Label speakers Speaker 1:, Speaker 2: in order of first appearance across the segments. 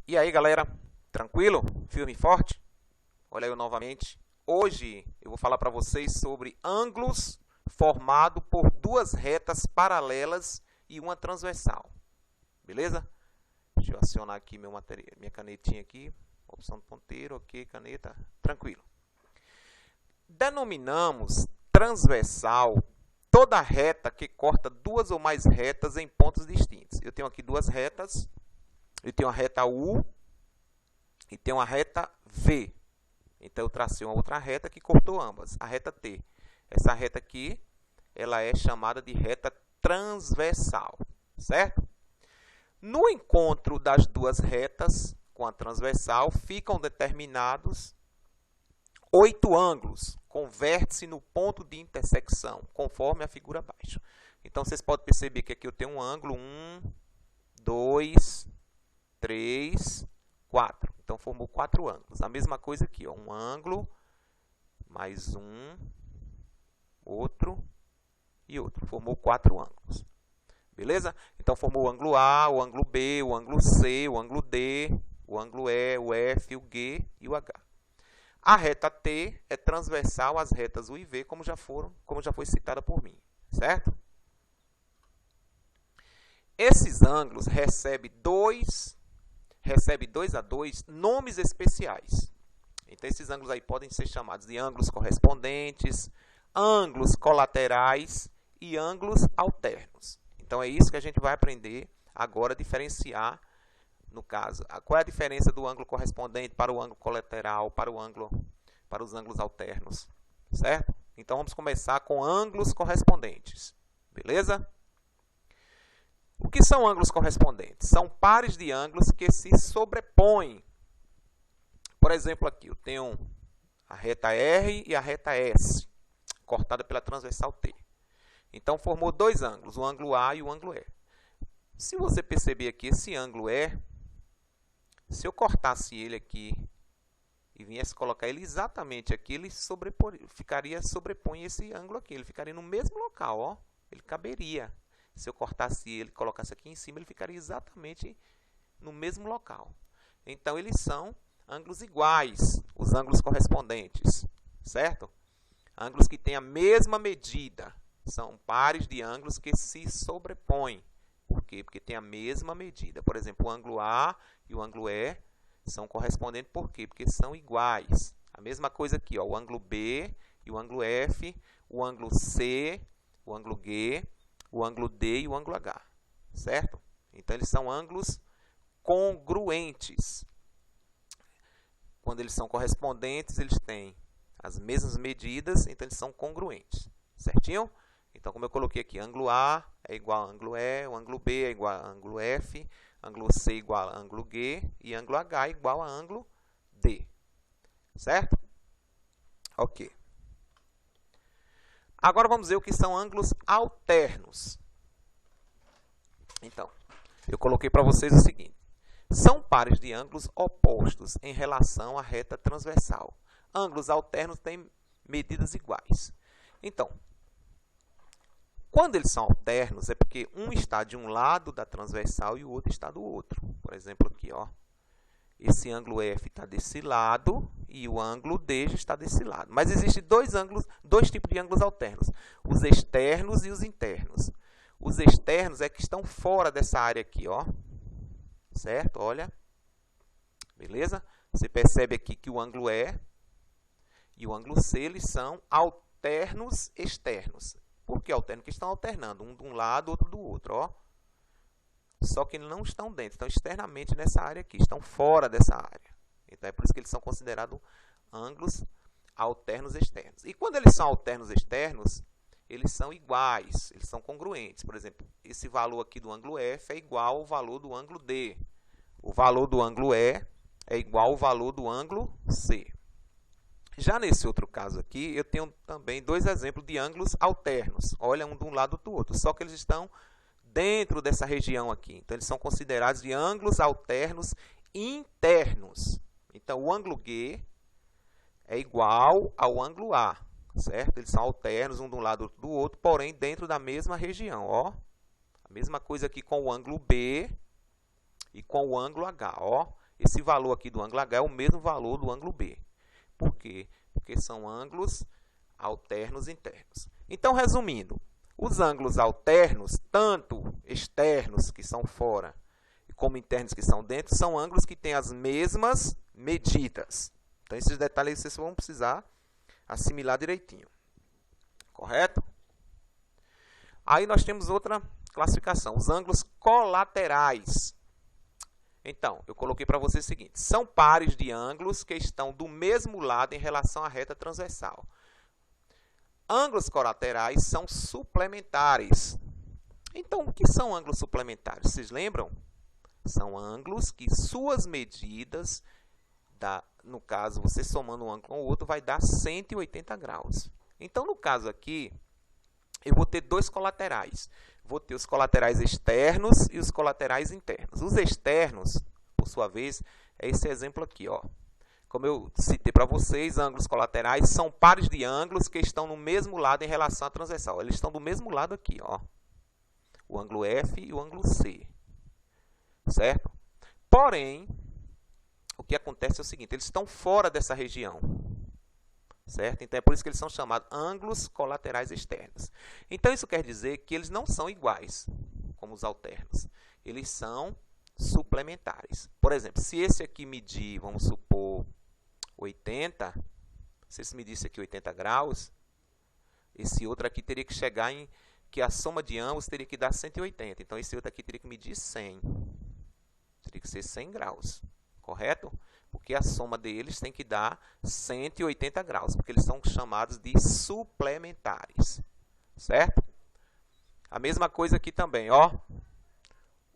Speaker 1: E aí, galera, tranquilo? Firme e forte? Olha eu novamente. Hoje eu vou falar para vocês sobre ângulos formados por duas retas paralelas e uma transversal. Beleza? Deixa eu acionar aqui minha canetinha aqui. Opção do ponteiro, ok, caneta, tranquilo. Denominamos transversal toda reta que corta duas ou mais retas em pontos distintos. Eu tenho aqui duas retas. Eu tenho a reta U e tenho a reta V. Então, eu tracei uma outra reta que cortou ambas, a reta T. Essa reta aqui, ela é chamada de reta transversal, certo? No encontro das duas retas com a transversal, ficam determinados 8 ângulos, com vértice no ponto de intersecção, conforme a figura abaixo. Então, vocês podem perceber que aqui eu tenho um ângulo 1, 2, 3, 4. Então, formou 4 ângulos. A mesma coisa aqui, ó, um ângulo, mais um, outro e outro. Formou 4 ângulos. Beleza? Então, formou o ângulo A, o ângulo B, o ângulo C, o ângulo D, o ângulo E, o F, o G e o H. A reta T é transversal às retas U e V, como já foi citada por mim. Certo? Esses ângulos recebem 2 a 2 nomes especiais. Então, esses ângulos aí podem ser chamados de ângulos correspondentes, ângulos colaterais e ângulos alternos. Então, é isso que a gente vai aprender agora a diferenciar, no caso. Qual é a diferença do ângulo correspondente para o ângulo colateral, para os ângulos alternos, certo? Então, vamos começar com ângulos correspondentes, beleza? O que são ângulos correspondentes? São pares de ângulos que se sobrepõem. Por exemplo, aqui eu tenho a reta R e a reta S, cortada pela transversal T. Então, formou 2 ângulos, o ângulo A e o ângulo E. Se você perceber aqui, esse ângulo E, se eu cortasse ele aqui e viesse colocar ele exatamente aqui, ele sobrepõe esse ângulo aqui. Ele ficaria no mesmo local, ó. Ele caberia. Se eu cortasse ele e colocasse aqui em cima, ele ficaria exatamente no mesmo local. Então, eles são ângulos iguais, os ângulos correspondentes, certo? Ângulos que têm a mesma medida. São pares de ângulos que se sobrepõem. Por quê? Porque tem a mesma medida. Por exemplo, o ângulo A e o ângulo E são correspondentes. Por quê? Porque são iguais. A mesma coisa aqui, ó, o ângulo B e o ângulo F, o ângulo C, o ângulo G, o ângulo D e o ângulo H, certo? Então, eles são ângulos congruentes. Quando eles são correspondentes, eles têm as mesmas medidas, então eles são congruentes, certinho? Então, como eu coloquei aqui, ângulo A é igual a ângulo E, o ângulo B é igual a ângulo F, ângulo C é igual a ângulo G e ângulo H é igual a ângulo D, certo? Ok. Agora vamos ver o que são ângulos alternos. Então, eu coloquei para vocês o seguinte. São pares de ângulos opostos em relação à reta transversal. Ângulos alternos têm medidas iguais. Então, quando eles são alternos, é porque um está de um lado da transversal e o outro está do outro. Por exemplo, aqui, ó. Esse ângulo F está desse lado e o ângulo D está desse lado. Mas existem dois tipos de ângulos alternos. Os externos e os internos. Os externos é que estão fora dessa área aqui, ó. Certo? Olha. Beleza? Você percebe aqui que o ângulo E e o ângulo C, eles são alternos externos. Por que alternos? Porque estão alternando, um de um lado, outro do outro, ó. Só que não estão dentro, estão externamente nessa área aqui, estão fora dessa área. Então, é por isso que eles são considerados ângulos alternos externos. E quando eles são alternos externos, eles são iguais, eles são congruentes. Por exemplo, esse valor aqui do ângulo F é igual ao valor do ângulo D. O valor do ângulo E é igual ao valor do ângulo C. Já nesse outro caso aqui, eu tenho também 2 exemplos de ângulos alternos. Olha, um de um lado do outro, só que eles estão dentro dessa região aqui. Então, eles são considerados de ângulos alternos internos. Então, o ângulo G é igual ao ângulo A, certo? Eles são alternos, um de um lado do outro, porém dentro da mesma região, ó. A mesma coisa aqui com o ângulo B e com o ângulo H, ó. esse valor aqui do ângulo H é o mesmo valor do ângulo B. Por quê? Porque são ângulos alternos internos. Então, resumindo, os ângulos alternos, tanto externos, que são fora, como internos, que são dentro, são ângulos que têm as mesmas medidas. Então, esses detalhes vocês vão precisar assimilar direitinho. Correto? Aí nós temos outra classificação, os ângulos colaterais. Então, eu coloquei para vocês o seguinte, são pares de ângulos que estão do mesmo lado em relação à reta transversal. Ângulos colaterais são suplementares. Então, o que são ângulos suplementares? Vocês lembram? São ângulos que suas medidas, no caso, você somando um ângulo com o outro, vai dar 180 graus. Então, no caso aqui, eu vou ter dois colaterais. Vou ter os colaterais externos e os colaterais internos. Os externos, por sua vez, é esse exemplo aqui, ó. Como eu citei para vocês, ângulos colaterais são pares de ângulos que estão no mesmo lado em relação à transversal. Eles estão do mesmo lado aqui, ó. O ângulo F e o ângulo C. Certo? Porém, o que acontece é o seguinte, eles estão fora dessa região. Certo? Então, é por isso que eles são chamados ângulos colaterais externos. Então, isso quer dizer que eles não são iguais, como os alternos. Eles são suplementares. Por exemplo, se esse aqui medir, vamos supor, 80, se esse medisse aqui 80 graus, esse outro aqui teria que chegar em que a soma de ambos teria que dar 180. Então, esse outro aqui teria que medir 100. Teria que ser 100 graus. Correto? Porque a soma deles tem que dar 180 graus, porque eles são chamados de suplementares. Certo? A mesma coisa aqui também, ó.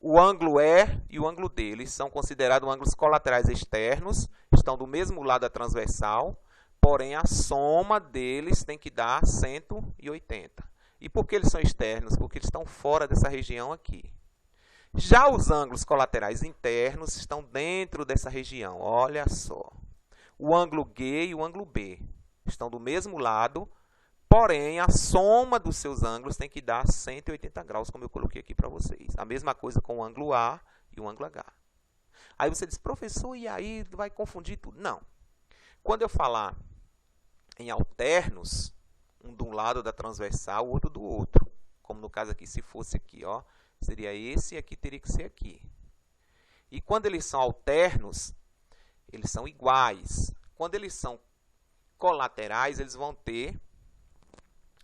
Speaker 1: O ângulo E e o ângulo D, eles são considerados ângulos colaterais externos, estão do mesmo lado da transversal, porém a soma deles tem que dar 180. E por que eles são externos? Porque eles estão fora dessa região aqui. Já os ângulos colaterais internos estão dentro dessa região, olha só. O ângulo G e o ângulo B estão do mesmo lado, porém a soma dos seus ângulos tem que dar 180 graus, como eu coloquei aqui para vocês. A mesma coisa com o ângulo A e o ângulo H. Aí você diz, professor, e aí vai confundir tudo? Não. Quando eu falar em alternos, um de um lado da transversal, o outro do outro. Como no caso aqui, se fosse aqui, ó, seria esse e aqui teria que ser aqui. E quando eles são alternos, eles são iguais. Quando eles são colaterais, eles vão ter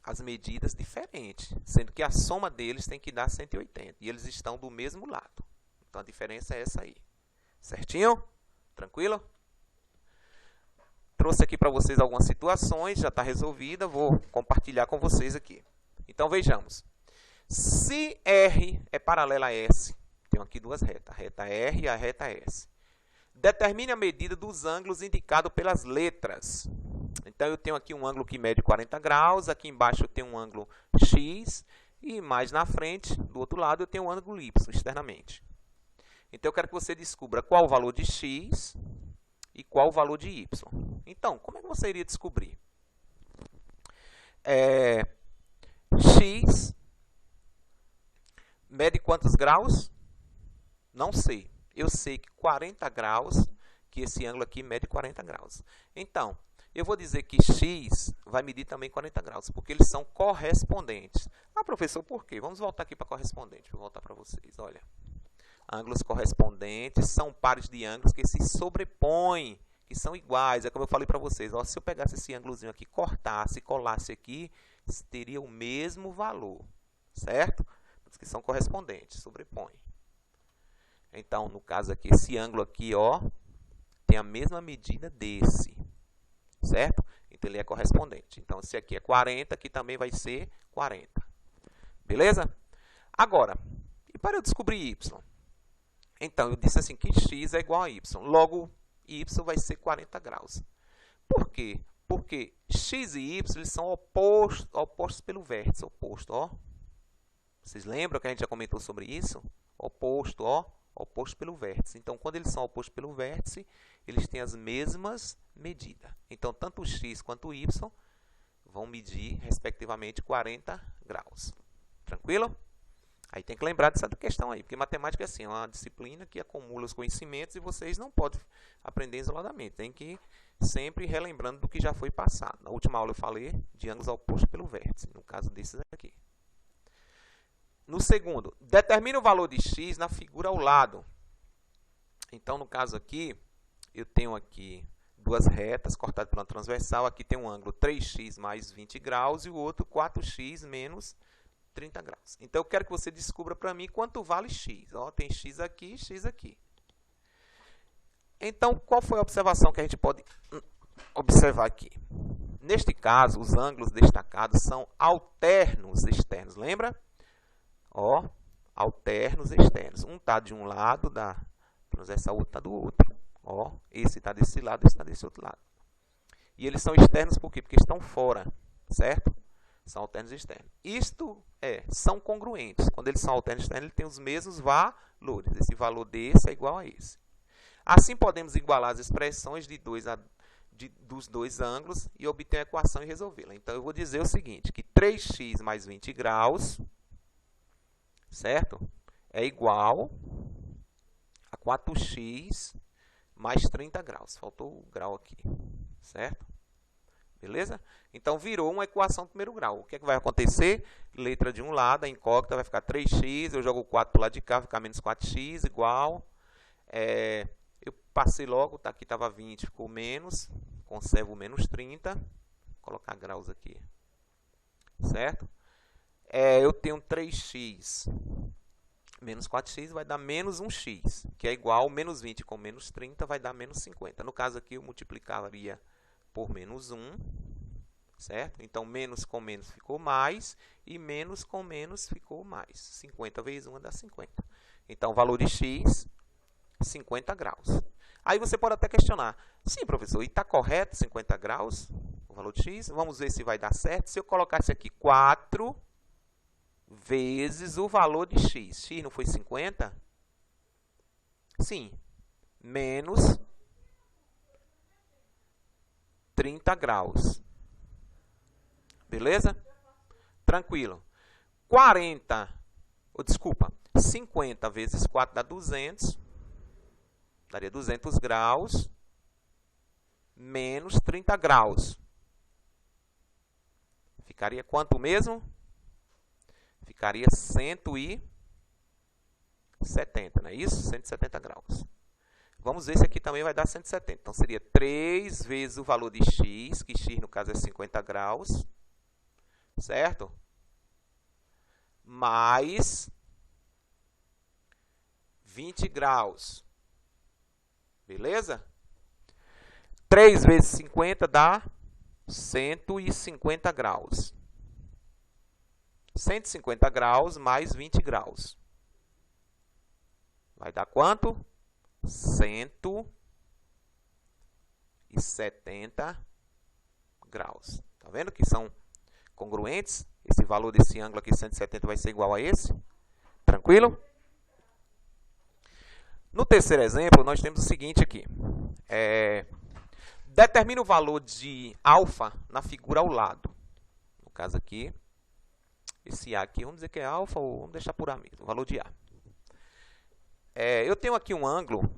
Speaker 1: as medidas diferentes, sendo que a soma deles tem que dar 180. E eles estão do mesmo lado. Então, a diferença é essa aí. Certinho? Tranquilo? Trouxe aqui para vocês algumas situações, já está resolvida, vou compartilhar com vocês aqui. Então, vejamos. Se R é paralela a S, tenho aqui duas retas, a reta R e a reta S. Determine a medida dos ângulos indicados pelas letras. Então, eu tenho aqui um ângulo que mede 40 graus, aqui embaixo eu tenho um ângulo X, e mais na frente, do outro lado, eu tenho um ângulo Y, externamente. Então, eu quero que você descubra qual o valor de X e qual o valor de Y. Então, como é que você iria descobrir? X mede quantos graus? Não sei. Eu sei que 40 graus, que esse ângulo aqui mede 40 graus. Então, eu vou dizer que X vai medir também 40 graus, porque eles são correspondentes. Ah, professor, por quê? Vamos voltar aqui para correspondente. Vou voltar para vocês, olha. Ângulos correspondentes são pares de ângulos que se sobrepõem, que são iguais. É como eu falei para vocês. Ó, se eu pegasse esse ângulozinho aqui, cortasse e colasse aqui, teria o mesmo valor, certo? Que são correspondentes, sobrepõem. Então, no caso aqui, esse ângulo aqui, ó, tem a mesma medida desse, certo? Então, ele é correspondente. Então, se aqui é 40, aqui também vai ser 40. Beleza? Agora, e para eu descobrir Y? Então, eu disse assim que X é igual a Y. Logo, Y vai ser 40 graus. Por quê? Porque X e Y eles são opostos pelo vértice. Oposto, ó. Vocês lembram que a gente já comentou sobre isso? Oposto, ó. Oposto pelo vértice. Então, quando eles são opostos pelo vértice, eles têm as mesmas medidas. Então, tanto o X quanto o Y vão medir, respectivamente, 40 graus. Tranquilo? Aí tem que lembrar dessa questão aí, porque matemática é assim, é uma disciplina que acumula os conhecimentos e vocês não podem aprender isoladamente. Tem que ir sempre relembrando do que já foi passado. Na última aula eu falei de ângulos opostos pelo vértice, no caso desses aqui. No segundo, determina o valor de x na figura ao lado. Então, no caso aqui, eu tenho aqui duas retas cortadas pela transversal. Aqui tem um ângulo 3x mais 20 graus e o outro 4x menos 30 graus. Então, eu quero que você descubra para mim quanto vale x. Ó, tem x aqui e x aqui. Então, qual foi a observação que a gente pode observar aqui? Neste caso, os ângulos destacados são alternos externos. Lembra? Ó, alternos externos. Um está de um lado da transversal, o outro está do outro. Ó, esse está desse lado, esse está desse outro lado. E eles são externos por quê? Porque estão fora, certo? São alternos externos. Isto são congruentes. Quando eles são alternos externos, eles têm os mesmos valores. Esse valor desse é igual a esse. Assim, podemos igualar as expressões dos dois ângulos e obter a equação e resolvê-la. Então, eu vou dizer o seguinte, que 3x mais 20 graus, certo? É igual a 4x mais 30 graus. Faltou o grau aqui, certo? Beleza? Então, virou uma equação do primeiro grau. O que é que vai acontecer? Letra de um lado, a incógnita vai ficar 3x, eu jogo o 4 para o lado de cá, vai ficar menos 4x, igual. Eu passei logo, tá, aqui estava 20, ficou menos, conservo o menos 30. Vou colocar graus aqui, certo? Eu tenho 3x menos 4x vai dar menos 1x, que é igual menos 20 com menos 30 vai dar menos 50. No caso aqui, eu multiplicaria por menos 1, certo? Então, menos com menos ficou mais, e menos com menos ficou mais. 50 vezes 1 dá 50. Então, o valor de x, 50 graus. Aí você pode até questionar, sim, professor, e está correto 50 graus, o valor de x? Vamos ver se vai dar certo. Se eu colocasse aqui 4 vezes o valor de x. X não foi 50? Sim. Menos 30 graus. Beleza? Tranquilo. 50 vezes 4 dá 200. Daria 200 graus. Menos 30 graus. Ficaria quanto mesmo? Ficaria 170, não é isso? 170 graus. Vamos ver se aqui também vai dar 170. Então, seria 3 vezes o valor de x, que x, no caso, é 50 graus, certo? Mais 20 graus. Beleza? 3 vezes 50 dá 150 graus. 150 graus mais 20 graus. Vai dar quanto? 170 graus. Tá vendo que são congruentes? Esse valor desse ângulo aqui, 170, vai ser igual a esse. Tranquilo? No terceiro exemplo, nós temos o seguinte aqui. Determina o valor de alfa na figura ao lado. No caso aqui, esse A aqui, vamos dizer que é alfa ou vamos deixar por A mesmo, o valor de A. Eu tenho aqui um ângulo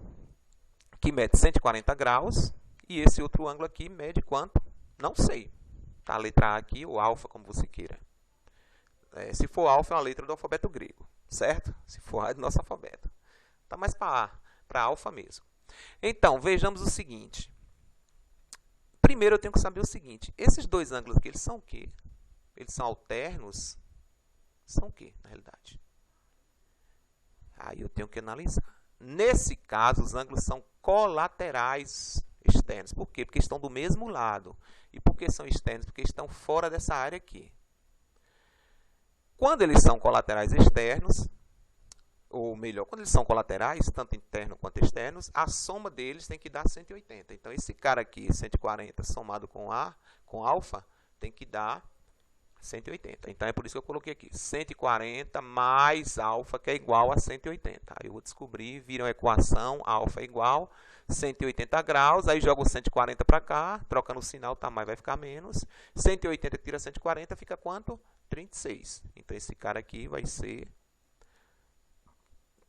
Speaker 1: que mede 140 graus e esse outro ângulo aqui mede quanto? Não sei. Tá a letra A aqui ou alfa, como você queira. Se for alfa, é uma letra do alfabeto grego, certo? Se for A, é do nosso alfabeto. Tá mais para alfa mesmo. Então, vejamos o seguinte. Primeiro, eu tenho que saber o seguinte. Esses dois ângulos aqui, eles são o quê? Eles são alternos? São o quê, na realidade? Aí eu tenho que analisar. Nesse caso, os ângulos são colaterais externos. Por quê? Porque estão do mesmo lado. E por que são externos? Porque estão fora dessa área aqui. Quando eles são colaterais externos, ou melhor, quando eles são colaterais, tanto internos quanto externos, a soma deles tem que dar 180. Então, esse cara aqui, 140, somado com alfa, tem que dar 180. Então, é por isso que eu coloquei aqui 140 mais alfa, que é igual a 180. Aí eu vou descobrir, viram a equação, alfa é igual a 180 graus. Aí jogo 140 para cá, troca no sinal, tá mais, vai ficar menos. 180 tira 140, fica quanto? 36. Então, esse cara aqui vai ser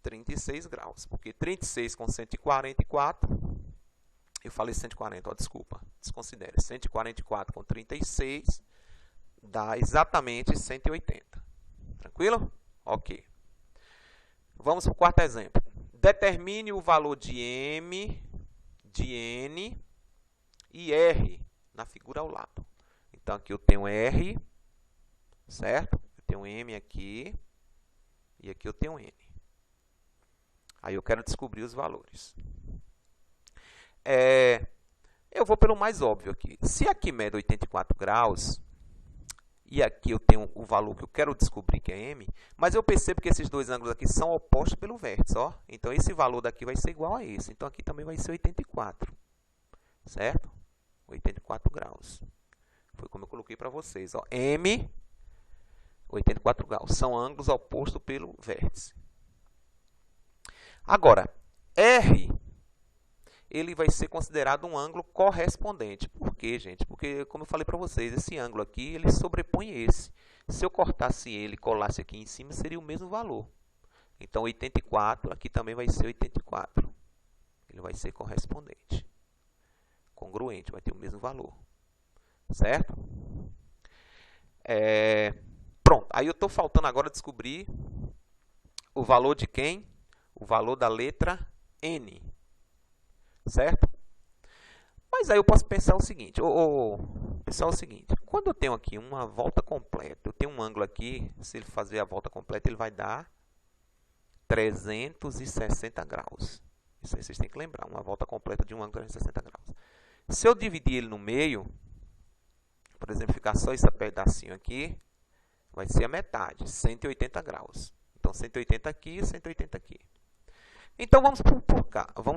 Speaker 1: 36 graus. Porque 36 com 144, eu falei 140, ó, desculpa, desconsidere. 144 com 36 dá exatamente 180. Tranquilo? Ok. Vamos para o quarto exemplo. Determine o valor de M, de N e R na figura ao lado. Então, aqui eu tenho R, certo? Eu tenho M aqui e aqui eu tenho N. Aí eu quero descobrir os valores. Eu vou pelo mais óbvio aqui. Se aqui mede 84 graus e aqui eu tenho o valor que eu quero descobrir, que é M, mas eu percebo que esses dois ângulos aqui são opostos pelo vértice, ó. Então, esse valor daqui vai ser igual a esse. Então, aqui também vai ser 84, certo? 84 graus. Foi como eu coloquei para vocês, ó. M, 84 graus. São ângulos opostos pelo vértice. Agora, R, ele vai ser considerado um ângulo correspondente. Por quê, gente? Porque, como eu falei para vocês, esse ângulo aqui, ele sobrepõe esse. Se eu cortasse ele e colasse aqui em cima, seria o mesmo valor. Então, 84, aqui também vai ser 84. Ele vai ser correspondente. Congruente, vai ter o mesmo valor. Certo? Pronto, aí eu estou faltando agora descobrir o valor de quem? O valor da letra N. Certo? Mas aí eu posso pensar o seguinte, pessoal, é o seguinte, quando eu tenho aqui uma volta completa, eu tenho um ângulo aqui, se ele fazer a volta completa, ele vai dar 360 graus. Isso aí vocês têm que lembrar, uma volta completa de um ângulo de 360 graus. Se eu dividir ele no meio, por exemplo, ficar só esse pedacinho aqui, vai ser a metade, 180 graus. Então, 180 aqui e 180 aqui. Então, vamos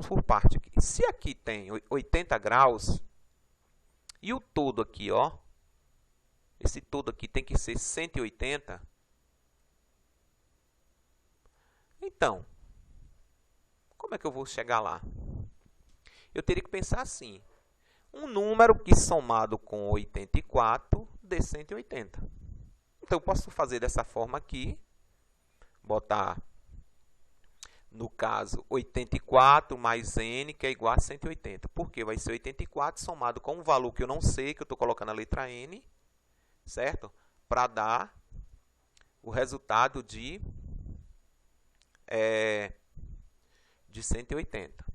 Speaker 1: por parte aqui. Se aqui tem 80 graus, e o todo aqui, ó, esse todo aqui tem que ser 180. Então, como é que eu vou chegar lá? Eu teria que pensar assim. Um número que somado com 84 dê 180. Então, eu posso fazer dessa forma aqui, botar... No caso, 84 mais N, que é igual a 180. Porque vai ser 84 somado com um valor que eu não sei, que eu estou colocando a letra N, certo? Para dar o resultado de 180.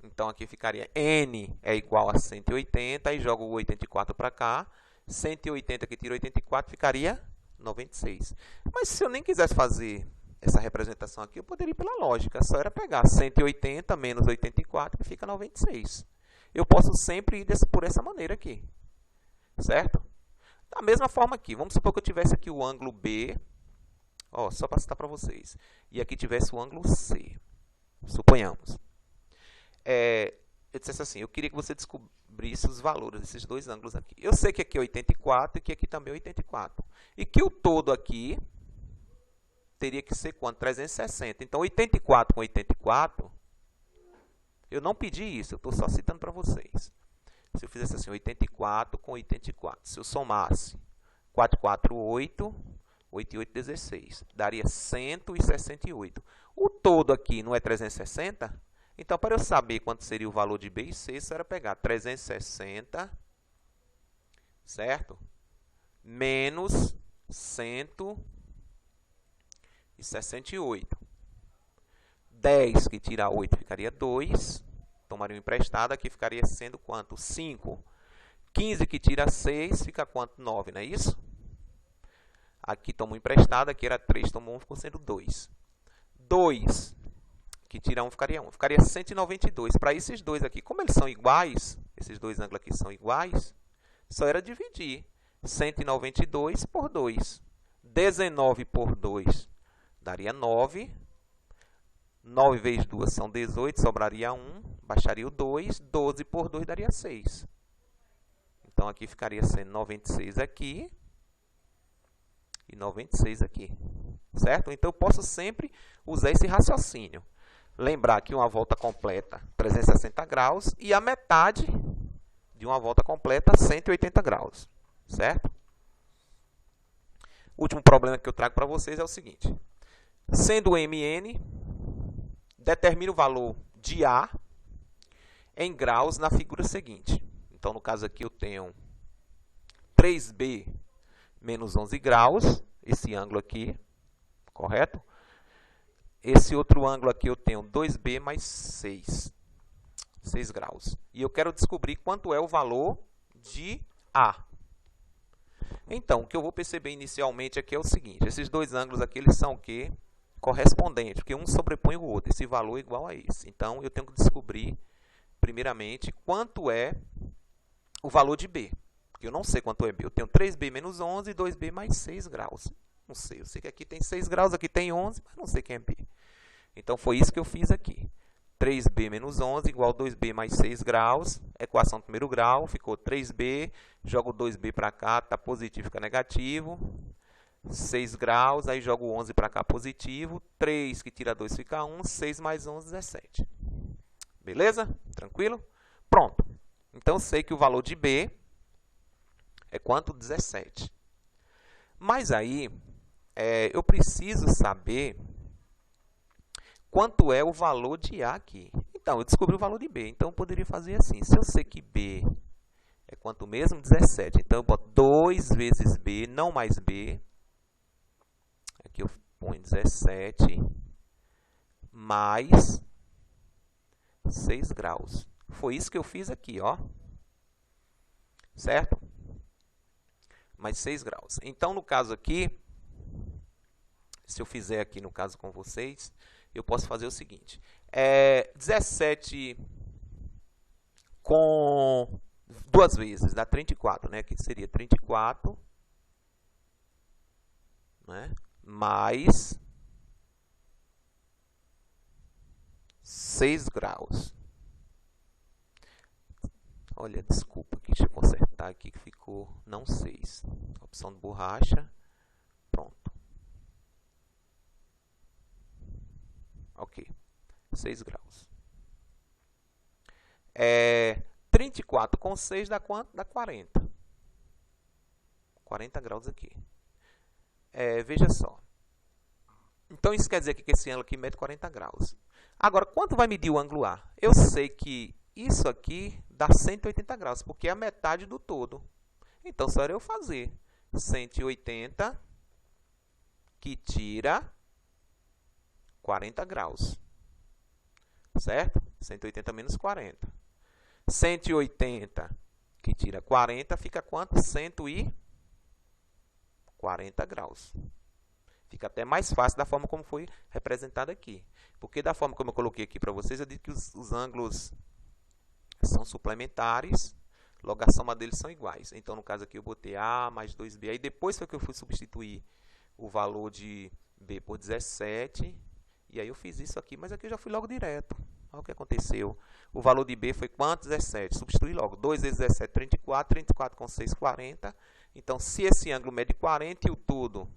Speaker 1: Então, aqui ficaria N é igual a 180, aí jogo o 84 para cá. 180 que tira 84 ficaria 96. Mas se eu nem quisesse fazer essa representação aqui, eu poderia ir pela lógica. Só era pegar 180 menos 84, que fica 96. Eu posso sempre ir por essa maneira aqui. Certo? Da mesma forma aqui. Vamos supor que eu tivesse aqui o ângulo B. Ó, só para citar para vocês. E aqui tivesse o ângulo C. Suponhamos. Eu dissesse assim, eu queria que você descobrisse os valores desses dois ângulos aqui. Eu sei que aqui é 84 e que aqui também é 84. E que o todo aqui teria que ser quanto? 360. Então, 84 com 84, eu não pedi isso, eu estou só citando para vocês. Se eu fizesse assim, 84 com 84, se eu somasse 448, 88, 16, daria 168. O todo aqui não é 360? Então, para eu saber quanto seria o valor de B e C, isso era pegar 360, certo? Menos 168. 10 que tira 8 ficaria 2. Tomaria um emprestado, aqui ficaria sendo quanto? 5. 15 que tira 6 fica quanto? 9, não é isso? Aqui tomou emprestado, aqui era 3, tomou 1, ficou sendo 2. 2 que tira 1 ficaria 1. Ficaria 192. Para esses dois aqui, como eles são iguais, esses dois ângulos aqui são iguais, só era dividir 192 por 2. 19 por 2 daria 9. 9 vezes 2 são 18, sobraria 1, baixaria o 2. 12 por 2 daria 6. Então, aqui ficaria sendo 96 aqui e 96 aqui. Certo? Então, eu posso sempre usar esse raciocínio. Lembrar que uma volta completa, 360 graus, e a metade de uma volta completa, 180 graus. Certo? O último problema que eu trago para vocês é o seguinte. Sendo MN, determine o valor de A em graus na figura seguinte. Então, no caso aqui, eu tenho 3B menos 11 graus, esse ângulo aqui, correto? Esse outro ângulo aqui eu tenho 2B mais 6 graus. E eu quero descobrir quanto é o valor de A. Então, o que eu vou perceber inicialmente aqui é o seguinte, esses dois ângulos aqui, eles são o quê? Correspondentes, porque um sobrepõe o outro, esse valor é igual a esse. Então, eu tenho que descobrir, primeiramente, quanto é o valor de B. Porque eu não sei quanto é B. Eu tenho 3B menos 11 e 2B mais 6 graus. Não sei, eu sei que aqui tem 6 graus, aqui tem 11, mas não sei quem é B. Então, foi isso que eu fiz aqui. 3B menos 11 igual a 2B mais 6 graus. Equação do primeiro grau, ficou 3B. Jogo 2B para cá, está positivo, fica negativo. 6 graus, aí jogo 11 para cá, positivo. 3 que tira 2 fica 1. 6 mais 11, 17. Beleza? Tranquilo? Pronto. Então, eu sei que o valor de B é quanto? 17. Mas aí, eu preciso saber quanto é o valor de A aqui. Então, eu descobri o valor de B. Então, eu poderia fazer assim. Se eu sei que B é quanto mesmo? 17. Então, eu boto 2 vezes B, não mais B. Aqui eu ponho 17 mais 6 graus. Foi isso que eu fiz aqui, ó. Certo? Mais 6 graus. Então, no caso aqui, se eu fizer aqui no caso com vocês, eu posso fazer o seguinte. 17 com 2 vezes, dá 34, né? Aqui seria 34, né? Mais 6 graus. Olha, desculpa aqui, deixa eu consertar aqui que ficou não 6. Opção de borracha, pronto. Ok, 6 graus. 34 com 6 dá quanto? Dá 40. 40 graus aqui. Veja só. Então, isso quer dizer que esse ângulo aqui mede 40 graus. Agora, quanto vai medir o ângulo A? Eu sei que isso aqui dá 180 graus, porque é a metade do todo. Então, só era eu fazer 180 que tira 40 graus. Certo? 180 menos 40. 180 que tira 40, fica quanto? 140 graus. Fica até mais fácil da forma como foi representado aqui. Porque da forma como eu coloquei aqui para vocês, eu disse que os ângulos são suplementares, logo a soma deles são iguais. Então, no caso aqui, eu botei A mais 2B. Aí depois foi que eu fui substituir o valor de B por 17. E aí eu fiz isso aqui, mas aqui eu já fui logo direto. Olha o que aconteceu. O valor de B foi quanto? 17. Substituí logo. 2 vezes 17, 34. 34 com 6, 40. Então, se esse ângulo mede 40 e o todo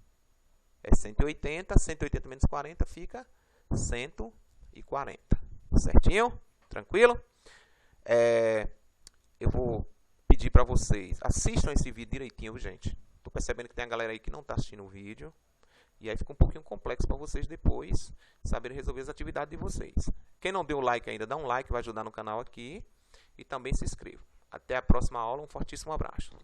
Speaker 1: é 180, 180 menos 40 fica 140. Certinho? Tranquilo? Eu vou pedir para vocês, assistam esse vídeo direitinho, gente. Estou percebendo que tem a galera aí que não está assistindo o vídeo. E aí fica um pouquinho complexo para vocês depois saberem resolver as atividades de vocês. Quem não deu like ainda, dá um like, vai ajudar no canal aqui. E também se inscreva. Até a próxima aula, um fortíssimo abraço.